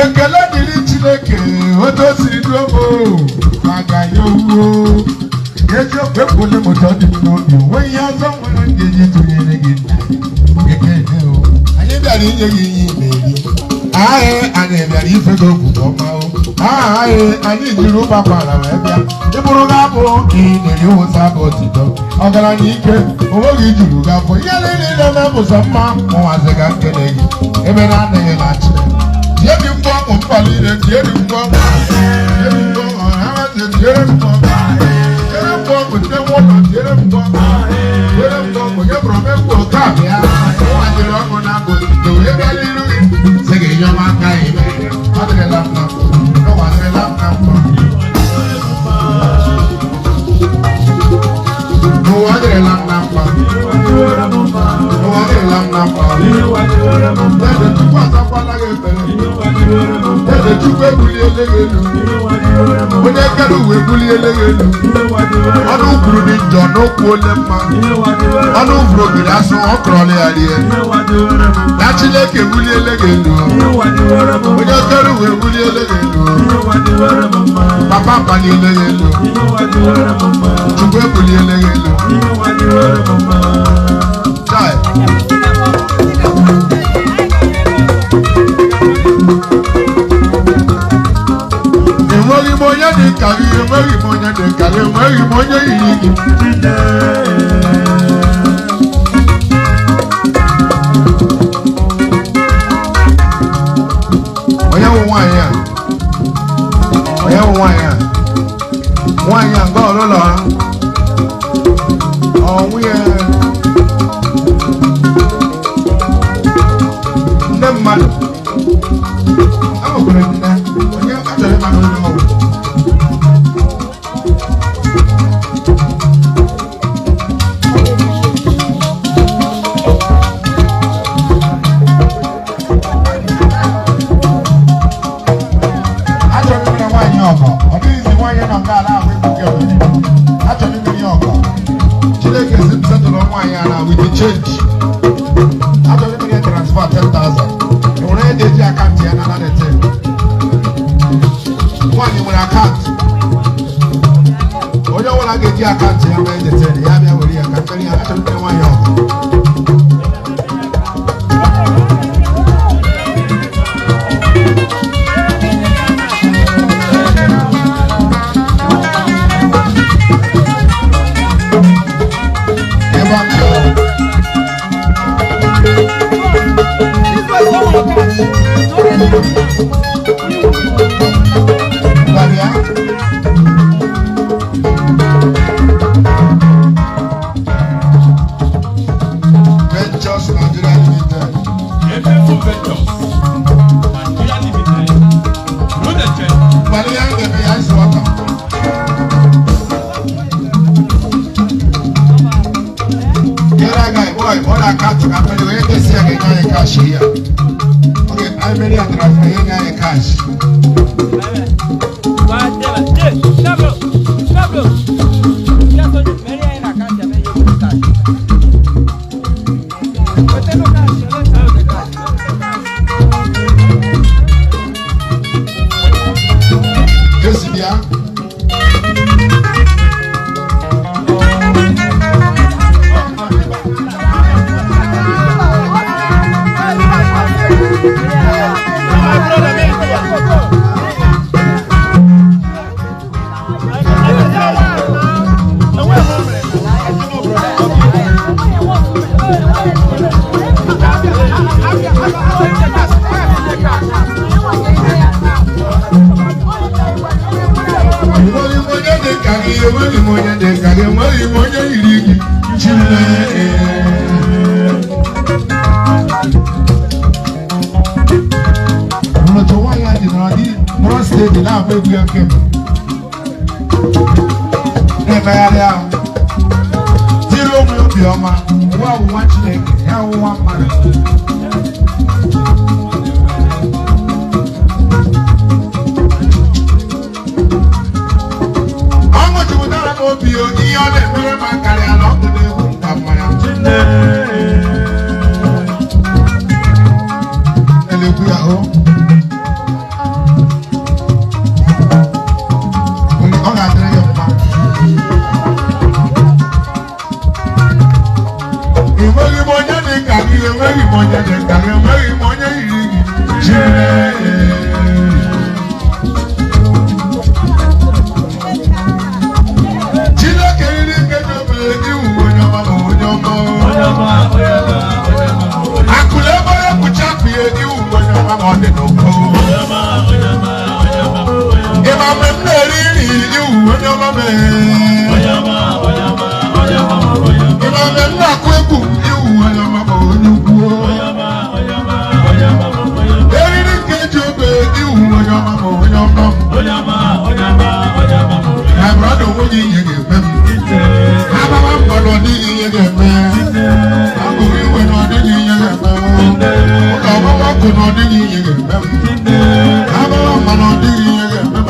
ekele dịrị Chineke otu o siri duo maka ya owuo eziokwu ekwule mụta ọ dị m n'obi onwe ihe ọzọ nwere ngeji tụnyere gị ekele o anyị bịara inye gị ihe imeri anyị bịara ife gị okwukwe ọma o anyị jiri ụgbọala wee bịa ịbụrụ gị abụ ka ị na-eri ụsa abụ otito ọgaranya ike onwe gị juru gị afọ ihe niile na-emepụta mma mụnwazi ga nkele gị ebe na-anaghị na chi tie gị mkpọ ọmụ mkpali ire tie gị mkpọ ọmụ tiere mkpọ ọmụ ndị nwụlọ tiere mkpọ ọmụ nye bụrụ megbu oke abịa ụwajiri ọkụ na abụ otito wee bịa n'iru gị sị gị nye ọma aka ime ọ dịrịla m na mbụ ọwadịrịla m na mbụ n'ụwa dịrịla m na mkpa n'ụwa dịrịla m na mkpa ede Chukwu azakwala gị ekpere ede Chukwu ebuliele gị elu onye kere uwe ebuliele gị elu ọnụ kwuru dị njọ n'okwu ole mma ọnụ kwuru ogiri asụ ọ kọrọla ya rie na Chineke ebuliele gị elu onye kere uwe ebuliele gị elu papa paliele gị elu Chukwu ebuliele gị elu enweghị m onye dị ka gị enweghị m onye dị ka gị enweghị m onye yiri gị onye wụ nwaanyị a nwaanyị a nga ọlụlọ ha nwunye ndị mmadụ ahụkwara nne onye achọrọ ịmana onye ọgwụ achọrọ imere nwaanyị ọgọ ọ dịghịzi nwaanyị nọ nga ala ahụ egbuke achọrọ imere ya ọgọ Chineke si m setụrụ nwaanyị a na with the change achọrọ imere ya transfer 10,000 enwere onye ga-eji akaụntụ ya na nanete nwaanyị nwere akaụntụ onye ọbụla ga-eji akaụntụ ya ma edetere ya bịa were ya ka mmeri ya achọrọ imere nwaanyị ọgụ Ventures Nigeria Limited. obi ihe ọ na-emere ma karịa na ọ bụ na-egwu nka mmanya na-ekwu ya hụ ọ ga-adịrị ya mma enweghị m onye dị ka gị enweghị m onye dị ka gị enweghị m onye yiri gị Chineke riri nke nyobere gị uwe onye ọma ma onye ọma akụrụ ebe onye kpuchi akpụghị gị uwe onye ọma ma ọ dị n'ụkọ ịma mgbe m na-eri nri iwu onye ọma ịma mgbe m na-akụ egwu iwu onye ọma ma onye ukwu eriri nke eji obe iwu onye ọma ma onye ọma na brọda onweghị ihe ga-eme m agbaba mbọ na ọdịghị ihe ga-eme abụghị iwe na ọdịghị ihe ga-eme ụlọ ọgbaba ọkụ na ọdịghị ihe ga-eme m agbaba mma na ọdịghị ihe ga-eme m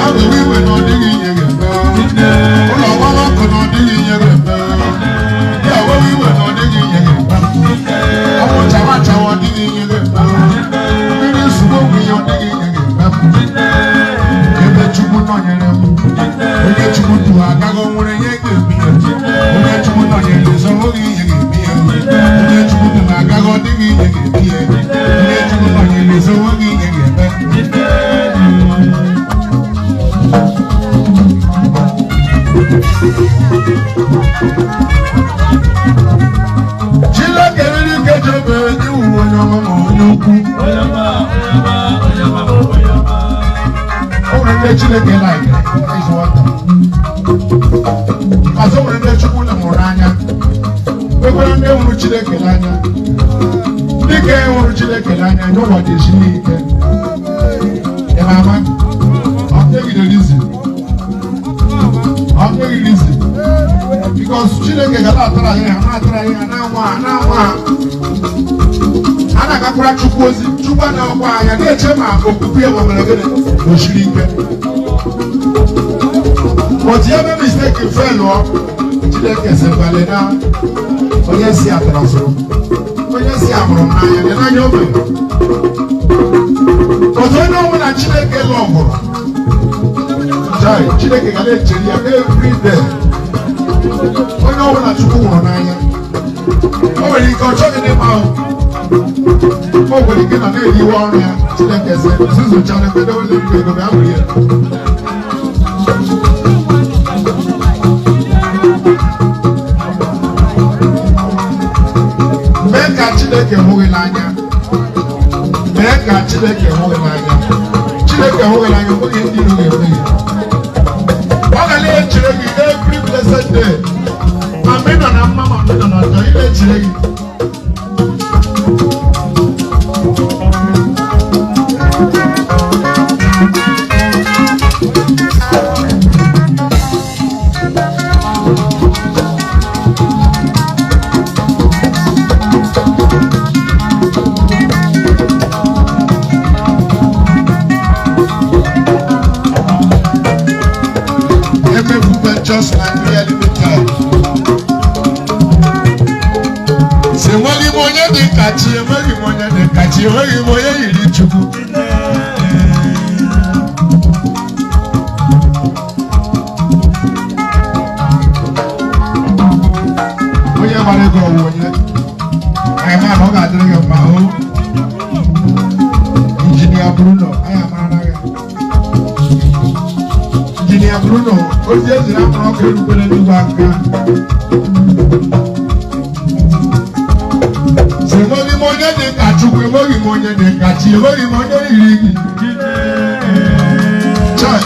abụghị iwe na ọdịghị ihe ga-eme ụlọ ọgbaba ọkụ na ọdịghị ihe ga-eme ya wewe iwe na ọdịghị ihe ga-eme ọmụ chawa chawa ọdịghị ihe ga-eme mmiri nsogbu onwe ya ọdịghị ihe ga-eme ebe Chukwu nọnyere m onye Chukwu du agaghị nwere ihe ga-eme ya onye Chukwu nọnyere ezo nweghị ihe ga-eme ya onye Chukwu du agaghị ọ dịghị ihe ga-eme ya onye Chukwu nọnyere ezo nweghị ihe ga-eme Chineke riri nke jebere iwu onye ọma ma onye ukwu o nwere ndị Chineke like ịzụ nwata mazụ nwere ndị Chukwu hụrụ n'anya nwekwara ndị hụrụ Chineke n'anya dịka e hụrụ Chineke n'anya n'ụbọchị esi n'ike ịma ama ọ dịghị reason because Chineke ga na-atara ihe ha na-anwa ha a na-agakwara Chukwu ozi Chukwu na-agwa anya na-eche ma okwukwe ma mere gịnị osiri ike but ya mee mistake felụọ Chineke sekwale na onye si atara so onye si amụrụ n'anya dị n'anya obe but onye ọnwụ na Chineke lọgụrụ Chineke ga na-echere ya every day onye ọnwụ na Chukwu hụrụ n'anya o nwere ike ọ chọghị n'ime ahụ o nwere ike na na-eriwe ọrụ ya Chineke sị nzuzochara ebe ole mgbe ego bịa were ya mee ka Chineke hụghị n'anya Chineke hụghị n'anya onye ndị iro ga-eme ya ọ ga na-echere gị every blessed day ma mgbe ị nọ na mma ma mgbe ị nọ n'ọjọọ ị na-echere gị just like really big time. Say what you want to catch you, what you want to catch you, what you want to eat you. We are going to go with it. I am not going to drink my own. Engineer Bruno, I am Engineer Bruno, what's this? I'm not going to do back. Say, what you want to catch you, what you want to catch you, what you want to eat. Child.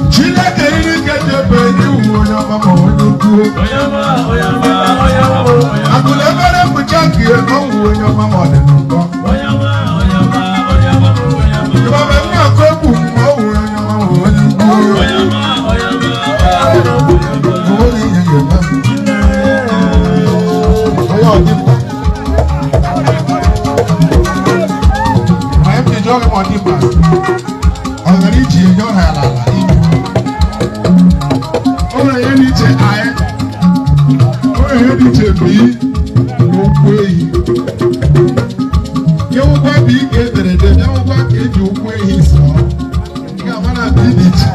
Chile que ir que te pedí una mamá no tuve. A tu le veré mucha que no una mamá de nunca. Yo me venía a comer una mamá de nunca. yoga money pass. Ọ̀gàríjì ẹ̀yọ́ ha lálá ìlú. Ọ̀rọ̀ yẹn ní tẹ ayé. Ọ̀rọ̀ yẹn ní tẹ bí ló kú èyí. Yẹ́wọ́ bá bí kéderede, yẹ́wọ́ bá kéjì okú èyí sọ. Ní àmàlà bí nìjì.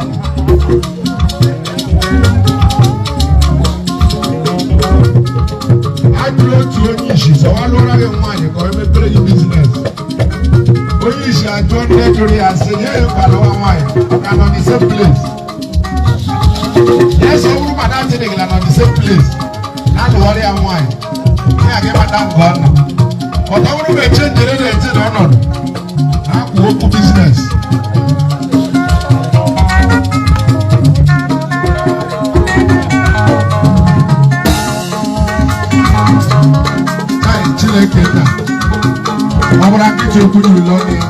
Adúlọ̀ tí ó ní ìṣìṣọ́ wá ló ráyè wọn àyẹ̀kọ́ ẹ̀mẹ́tẹ́rẹ́ yìí business. Oyin ìṣàjọ nítorí àṣeyẹ ìpàlọ́wọ́ wọn àyè ọ̀kan on the same place. Yẹ́sọ̀ wúrú màdá ti dìgbìlà on the same place. Láti wọlé àwọn àyè ní àgé màdá ń gbọ́ ọ̀nà. Ọ̀tọ̀ wúrú bẹ̀ ṣe ń jẹrẹ rẹ̀ ti lọ́nà. Àpò okú business. Chineke nna ọ bụrụ akịtị okwu n'ụlọ ya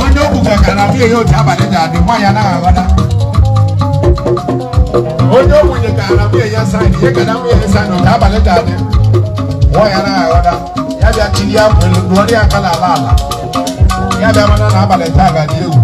onye okwu gakara bụ ihe otu abalị ga-adị nwa ya anaghị aghọta onye okwu nyekara bụ ihe saịn ihe gada bụ ihe saịn otu abalị ga-adị nwa ya anaghị aghọta ya bịa chiri ya kwelu rụọrọ ya aka n'ala ala ya bịa mana na abalị taa ga-adị egwu